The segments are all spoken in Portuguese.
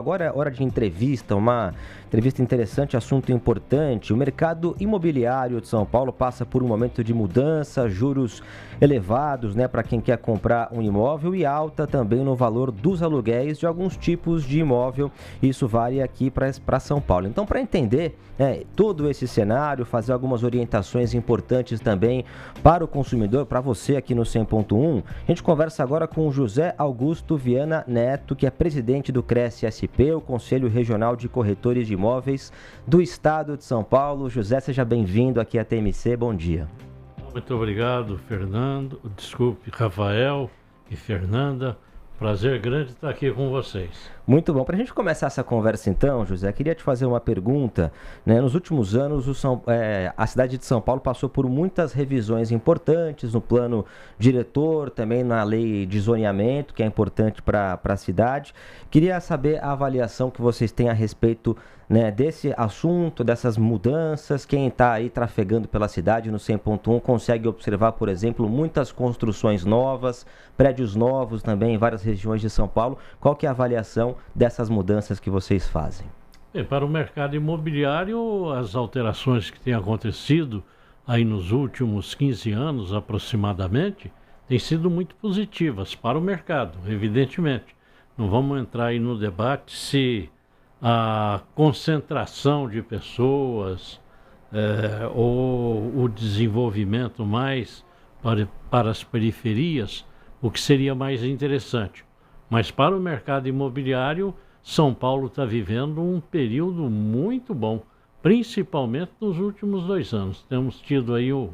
Agora é hora de entrevista, uma entrevista interessante, assunto importante. O mercado imobiliário de São Paulo passa por um momento de mudança, juros elevados, para quem quer comprar um imóvel e alta também no valor dos aluguéis de alguns tipos de imóvel. Isso vale aqui para São Paulo. Então, para entender todo esse cenário, fazer algumas orientações importantes também para o consumidor, para você aqui no 100.1, a gente conversa agora com o José Augusto Viana Neto, que é presidente do CRESC-SP, o Conselho Regional de Corretores de Imóveis do Estado de São Paulo. José, seja bem-vindo aqui à TMC, bom dia. Muito obrigado, Rafael e Fernanda. Prazer grande estar aqui com vocês. Muito bom. Para a gente começar essa conversa então, José, queria te fazer uma pergunta. Nos últimos anos, a cidade de São Paulo passou por muitas revisões importantes no plano diretor, também na lei de zoneamento, que é importante para a cidade. Queria saber a avaliação que vocês têm a respeito desse assunto, dessas mudanças. Quem está aí trafegando pela cidade no 100.1 consegue observar, por exemplo, muitas construções novas, prédios novos também em várias regiões de São Paulo. Qual que é a avaliação dessas mudanças que vocês fazem? Para o mercado imobiliário, as alterações que têm acontecido aí nos últimos 15 anos aproximadamente têm sido muito positivas para o mercado, evidentemente. Não vamos entrar aí no debate se a concentração de pessoas ou o desenvolvimento mais para as periferias, o que seria mais interessante. Mas para o mercado imobiliário, São Paulo está vivendo um período muito bom, principalmente nos últimos 2 anos. Temos tido aí um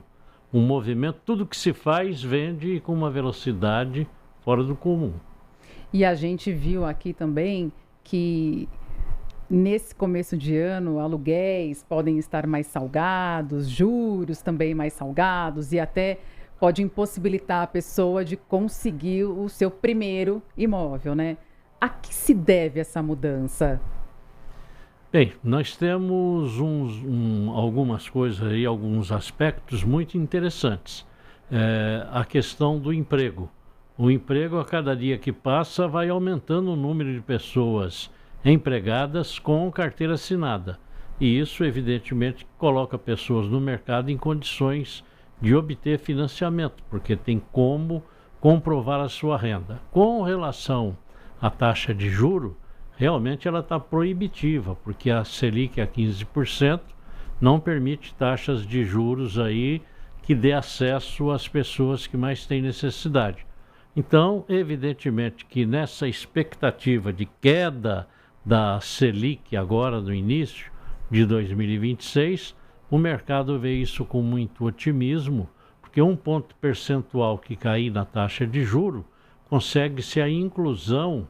movimento, tudo que se faz vende com uma velocidade fora do comum. E a gente viu aqui também que nesse começo de ano, aluguéis podem estar mais salgados, juros também mais salgados e até pode impossibilitar a pessoa de conseguir o seu primeiro imóvel, A que se deve essa mudança? Bem, nós temos algumas coisas aí, alguns aspectos muito interessantes. A questão do emprego. O emprego, a cada dia que passa, vai aumentando o número de pessoas empregadas com carteira assinada. E isso, evidentemente, coloca pessoas no mercado em condições de obter financiamento, porque tem como comprovar a sua renda. Com relação à taxa de juro, realmente ela está proibitiva, porque a Selic a 15% não permite taxas de juros aí que dê acesso às pessoas que mais têm necessidade. Então, evidentemente que nessa expectativa de queda da Selic agora no início de 2026, o mercado vê isso com muito otimismo, porque 1 ponto percentual que cair na taxa de juro consegue-se a inclusão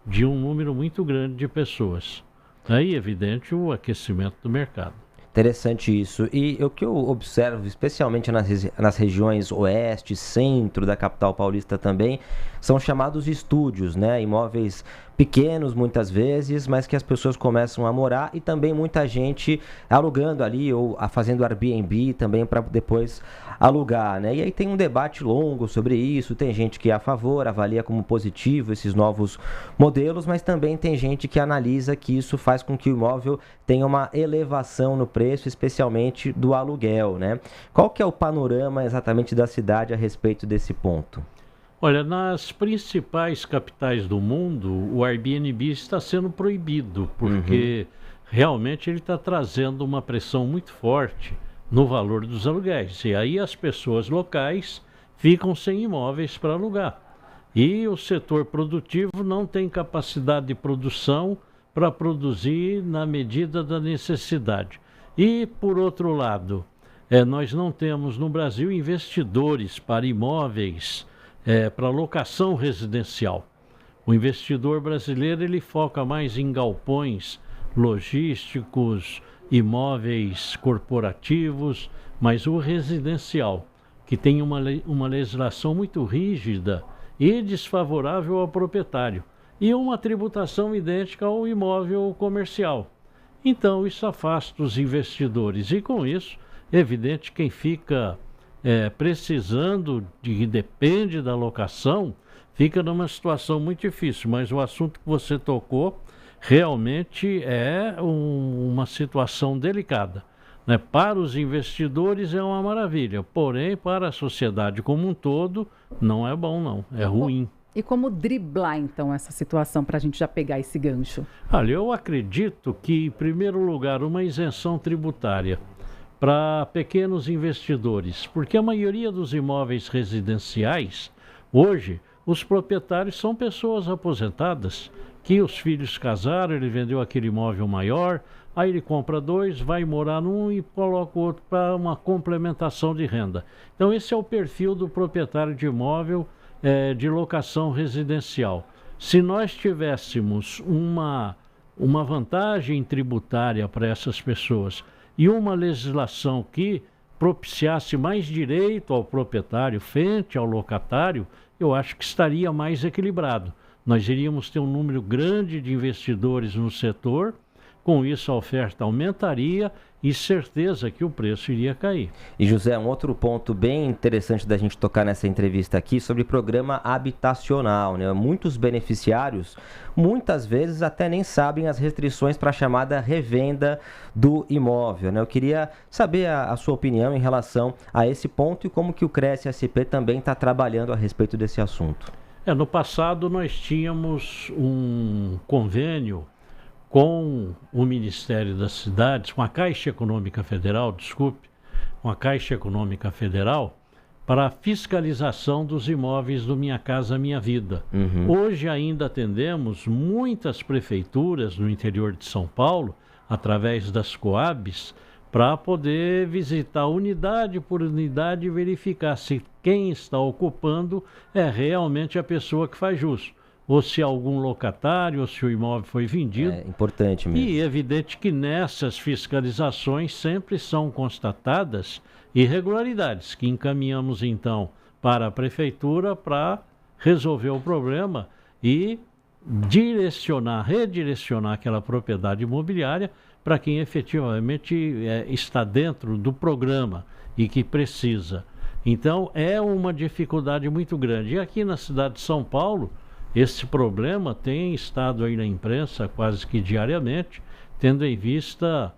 de um número muito grande de pessoas. Aí, evidente, o aquecimento do mercado. Interessante isso. E o que eu observo, especialmente nas regiões oeste, centro da capital paulista também, são chamados estúdios, imóveis pequenos muitas vezes, mas que as pessoas começam a morar e também muita gente alugando ali ou fazendo Airbnb também para depois alugar, E aí tem um debate longo sobre isso, tem gente que é a favor, avalia como positivo esses novos modelos, mas também tem gente que analisa que isso faz com que o imóvel tenha uma elevação no preço, especialmente do aluguel, Qual que é o panorama exatamente da cidade a respeito desse ponto? Olha, nas principais capitais do mundo, o Airbnb está sendo proibido, porque realmente ele está trazendo uma pressão muito forte no valor dos aluguéis. E aí as pessoas locais ficam sem imóveis para alugar. E o setor produtivo não tem capacidade de produção para produzir na medida da necessidade. E, por outro lado, nós não temos no Brasil investidores para imóveis para locação residencial. O investidor brasileiro ele foca mais em galpões logísticos, imóveis corporativos, mas o residencial, que tem uma legislação muito rígida e desfavorável ao proprietário, e uma tributação idêntica ao imóvel comercial. Então, isso afasta os investidores e, com isso, é evidente, quem fica precisando de, depende da locação, fica numa situação muito difícil. Mas o assunto que você tocou realmente é uma situação delicada, né? Para os investidores é uma maravilha, porém para a sociedade como um todo não é bom não, é ruim. E como driblar, então, essa situação para a gente já pegar esse gancho? Olha, eu acredito que, em primeiro lugar, uma isenção tributária para pequenos investidores, porque a maioria dos imóveis residenciais, hoje, os proprietários são pessoas aposentadas, que os filhos casaram, ele vendeu aquele imóvel maior, aí ele compra 2, vai morar num e coloca o outro para uma complementação de renda. Então, esse é o perfil do proprietário de imóvel de locação residencial. Se nós tivéssemos uma vantagem tributária para essas pessoas e uma legislação que propiciasse mais direito ao proprietário frente ao locatário, eu acho que estaria mais equilibrado. Nós iríamos ter um número grande de investidores no setor, com isso a oferta aumentaria e certeza que o preço iria cair. E José, um outro ponto bem interessante da gente tocar nessa entrevista aqui sobre programa habitacional, né? Muitos beneficiários, muitas vezes até nem sabem as restrições para a chamada revenda do imóvel, né? Eu queria saber a sua opinião em relação a esse ponto e como que o Cresce-SP também está trabalhando a respeito desse assunto. No passado nós tínhamos um convênio com o Ministério das Cidades, com a Caixa Econômica Federal, com a Caixa Econômica Federal, para a fiscalização dos imóveis do Minha Casa Minha Vida. Hoje ainda atendemos muitas prefeituras no interior de São Paulo, através das Coabs, para poder visitar unidade por unidade e verificar se quem está ocupando é realmente a pessoa que faz jus, ou se algum locatário, ou se o imóvel foi vendido. É importante mesmo. E é evidente que nessas fiscalizações sempre são constatadas irregularidades, que encaminhamos então para a prefeitura para resolver o problema e redirecionar aquela propriedade imobiliária para quem efetivamente está dentro do programa e que precisa. Então é uma dificuldade muito grande. E aqui na cidade de São Paulo, esse problema tem estado aí na imprensa quase que diariamente, tendo em vista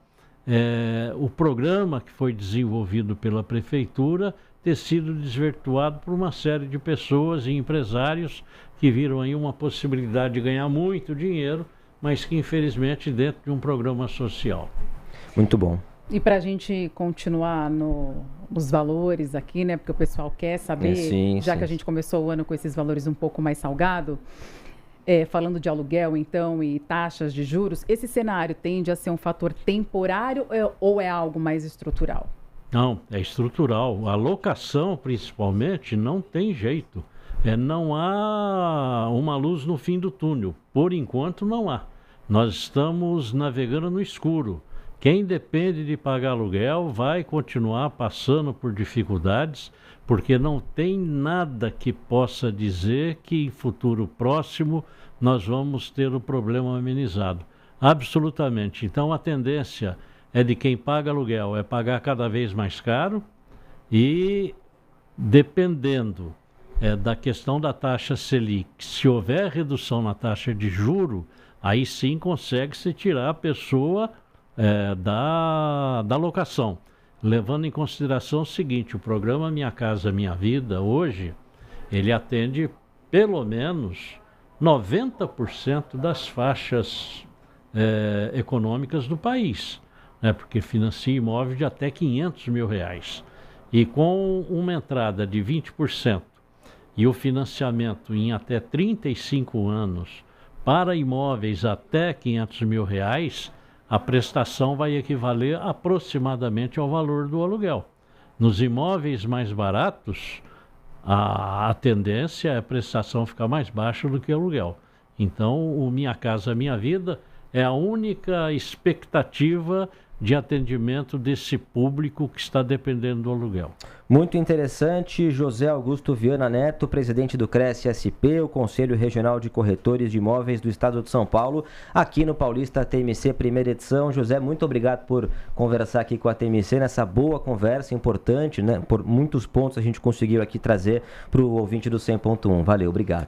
o programa que foi desenvolvido pela prefeitura ter sido desvirtuado por uma série de pessoas e empresários que viram aí uma possibilidade de ganhar muito dinheiro, mas que infelizmente dentro de um programa social. Muito bom. E para a gente continuar nos valores aqui, né? Porque o pessoal quer saber, já que a gente começou o ano com esses valores um pouco mais salgado, falando de aluguel, então, e taxas de juros, esse cenário tende a ser um fator temporário ou é algo mais estrutural? Não, é estrutural. A locação, principalmente, não tem jeito. Não há uma luz no fim do túnel. Por enquanto, não há. Nós estamos navegando no escuro. Quem depende de pagar aluguel vai continuar passando por dificuldades, porque não tem nada que possa dizer que em futuro próximo nós vamos ter o problema amenizado. Absolutamente. Então a tendência é de quem paga aluguel pagar cada vez mais caro e, dependendo da questão da taxa Selic, se houver redução na taxa de juro, aí sim consegue-se tirar a pessoa da locação, levando em consideração o seguinte: o programa Minha Casa Minha Vida hoje, ele atende pelo menos 90% das faixas econômicas do país, né? Porque financia imóvel de até R$500 mil, e com uma entrada de 20% e o financiamento em até 35 anos para imóveis até R$500 mil, a prestação vai equivaler aproximadamente ao valor do aluguel. Nos imóveis mais baratos, a tendência é a prestação ficar mais baixa do que o aluguel. Então, o Minha Casa Minha Vida é a única expectativa de atendimento desse público que está dependendo do aluguel. Muito interessante. José Augusto Viana Neto, presidente do Cresce-SP, o Conselho Regional de Corretores de Imóveis do Estado de São Paulo, aqui no Paulista TMC, primeira edição. José, muito obrigado por conversar aqui com a TMC nessa boa conversa importante, né? Por muitos pontos a gente conseguiu aqui trazer para o ouvinte do 100.1. Valeu, obrigado.